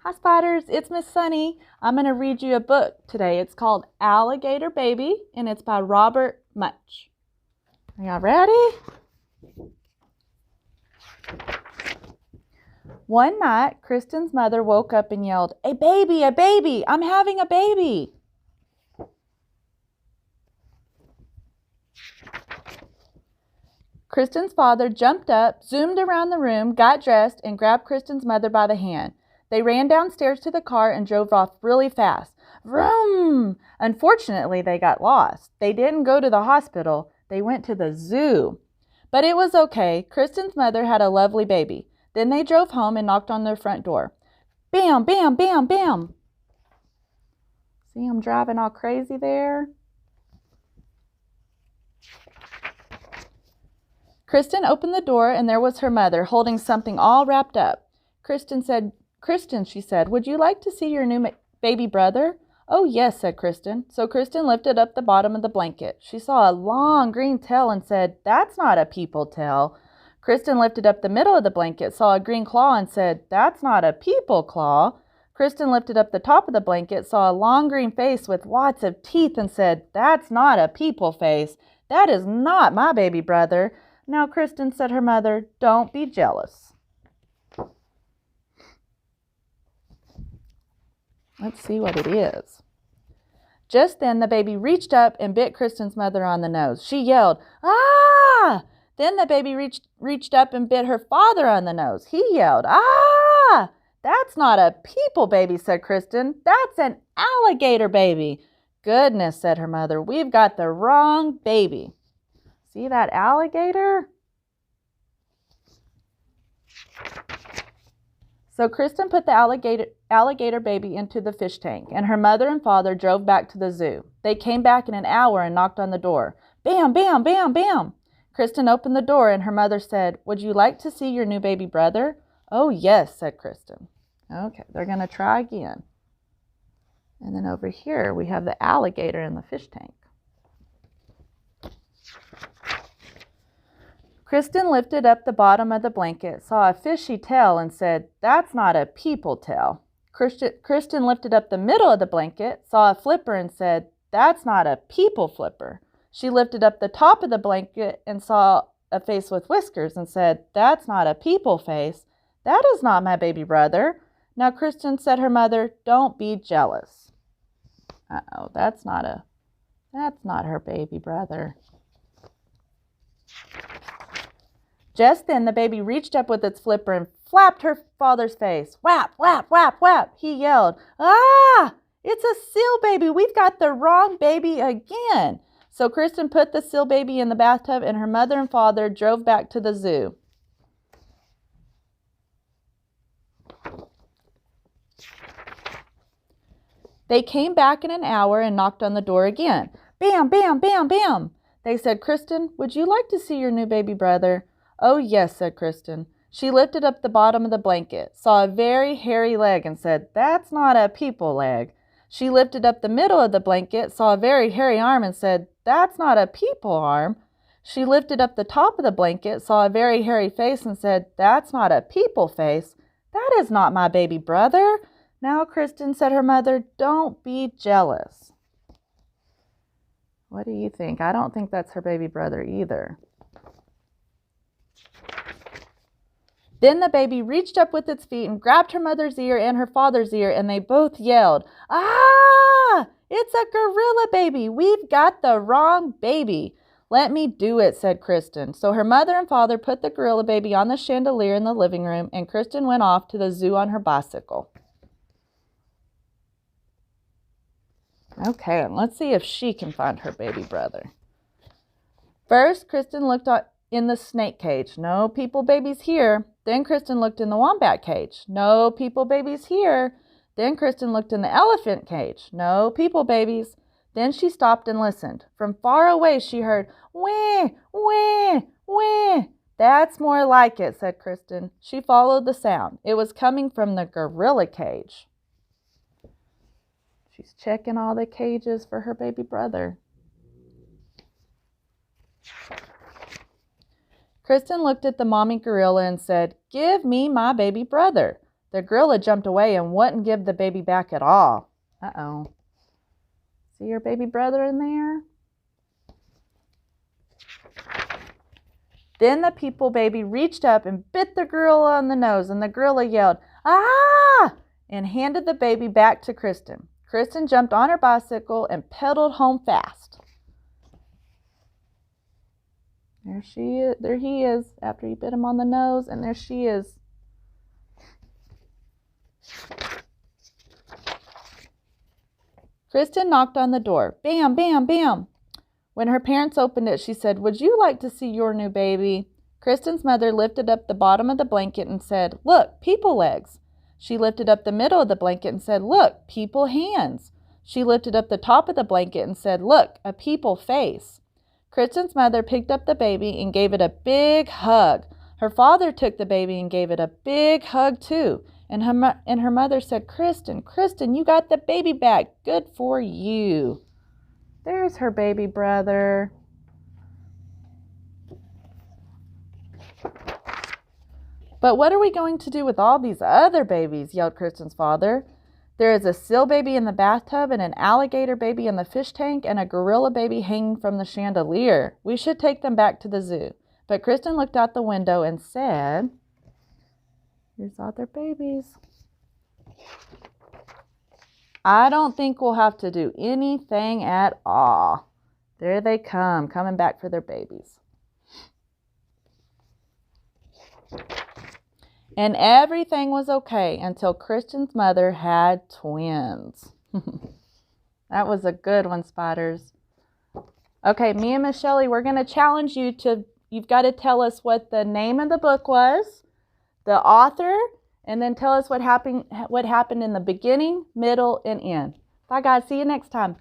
Hi, Spiders. It's Miss Sunny. I'm going to read you a book today. It's called Alligator Baby, and it's by Robert Much. Are y'all ready? One night, Kristen's mother woke up and yelled, "A baby, a baby! I'm having a baby!" Kristen's father jumped up, zoomed around the room, got dressed, and grabbed Kristen's mother by the hand. They ran downstairs to the car and drove off really fast. Vroom! Unfortunately, they got lost. They didn't go to the hospital. They went to the zoo. But it was okay. Kristen's mother had a lovely baby. Then they drove home and knocked on their front door. Bam, bam, bam, bam. See them driving all crazy there? Kristen opened the door, and there was her mother, holding something all wrapped up. Kristen, she said, "Would you like to see your new baby brother?" "Oh, yes," said Kristen. So Kristen lifted up the bottom of the blanket. She saw a long green tail and said, "That's not a people tail." Kristen lifted up the middle of the blanket, saw a green claw, and said, "That's not a people claw." Kristen lifted up the top of the blanket, saw a long green face with lots of teeth, and said, "That's not a people face. That is not my baby brother." "Now, Kristen," said her mother, "don't be jealous." Let's see what it is. Just then, the baby reached up and bit Kristen's mother on the nose. She yelled, "Ah!" Then the baby reached up and bit her father on the nose. He yelled, "Ah!" "That's not a people baby," said Kristen. "That's an alligator baby." "Goodness," said her mother, "we've got the wrong baby." See that alligator? So Kristen put the alligator baby into the fish tank, and her mother and father drove back to the zoo. They came back in an hour and knocked on the door. Bam, bam, bam, bam. Kristen opened the door, and her mother said, "Would you like to see your new baby brother?" "Oh, yes," said Kristen. Okay, they're going to try again. And then over here, we have the alligator in the fish tank. Kristen lifted up the bottom of the blanket, saw a fishy tail, and said, "That's not a people tail." Kristen lifted up the middle of the blanket, saw a flipper, and said, "That's not a people flipper." She lifted up the top of the blanket and saw a face with whiskers and said, "That's not a people face. That is not my baby brother." Now, Kristen, said her mother, "don't be jealous." Uh-oh, that's not her baby brother. Just then, the baby reached up with its flipper and flapped her father's face. Whap, whap, whap, whap. He yelled, "Ah! It's a seal baby. We've got the wrong baby again." So Kristen put the seal baby in the bathtub, and her mother and father drove back to the zoo. They came back in an hour and knocked on the door again. Bam, bam, bam, bam. They said, "Kristen, would you like to see your new baby brother?" "Oh, yes," said Kristen. She lifted up the bottom of the blanket, saw a very hairy leg, and said, "That's not a people leg." She lifted up the middle of the blanket, saw a very hairy arm, and said, "That's not a people arm." She lifted up the top of the blanket, saw a very hairy face, and said, "That's not a people face. That is not my baby brother." Now, Kristen, said her mother, "don't be jealous." What do you think? I don't think that's her baby brother either. Then the baby reached up with its feet and grabbed her mother's ear and her father's ear, and they both yelled, "Ah! It's a gorilla baby. We've got the wrong baby." "Let me do it," said Kristen. So her mother and father put the gorilla baby on the chandelier in the living room, and Kristen went off to the zoo on her bicycle. Okay, and let's see if she can find her baby brother. First, Kristen looked in the snake cage. No people babies here. Then Kristen looked in the wombat cage. No people babies here. Then Kristen looked in the elephant cage. No people babies. Then she stopped and listened. From far away she heard, "Wah, wah, wah." "That's more like it," said Kristen. She followed the sound. It was coming from the gorilla cage. She's checking all the cages for her baby brother. Kristen looked at the mommy gorilla and said, "Give me my baby brother." The gorilla jumped away and wouldn't give the baby back at all. Uh-oh. See your baby brother in there? Then the people baby reached up and bit the gorilla on the nose, and the gorilla yelled, "Ah!" and handed the baby back to Kristen. Kristen jumped on her bicycle and pedaled home fast. There she is. There he is after he bit him on the nose, and there she is. Kristen knocked on the door. Bam, bam, bam. When her parents opened it, she said, "Would you like to see your new baby?" Kristen's mother lifted up the bottom of the blanket and said, "Look, people legs." She lifted up the middle of the blanket and said, "Look, people hands." She lifted up the top of the blanket and said, "Look, a people face." Kristen's mother picked up the baby and gave it a big hug. Her father took the baby and gave it a big hug too. And her mother said, Kristen, you got the baby back. Good for you." There's her baby brother. "But what are we going to do with all these other babies?" yelled Kristen's father. "There is a seal baby in the bathtub and an alligator baby in the fish tank and a gorilla baby hanging from the chandelier. We should take them back to the zoo." But Kristen looked out the window and said, "Here's all their babies. I don't think we'll have to do anything at all. There they come, coming back for their babies." And everything was okay until Kristen's mother had twins. That was a good one, Spiders. Okay, me and Miss Shelley, we're going to challenge you to, you've got to tell us what the name of the book was, the author, and then tell us what happened in the beginning, middle, and end. Bye, guys. See you next time.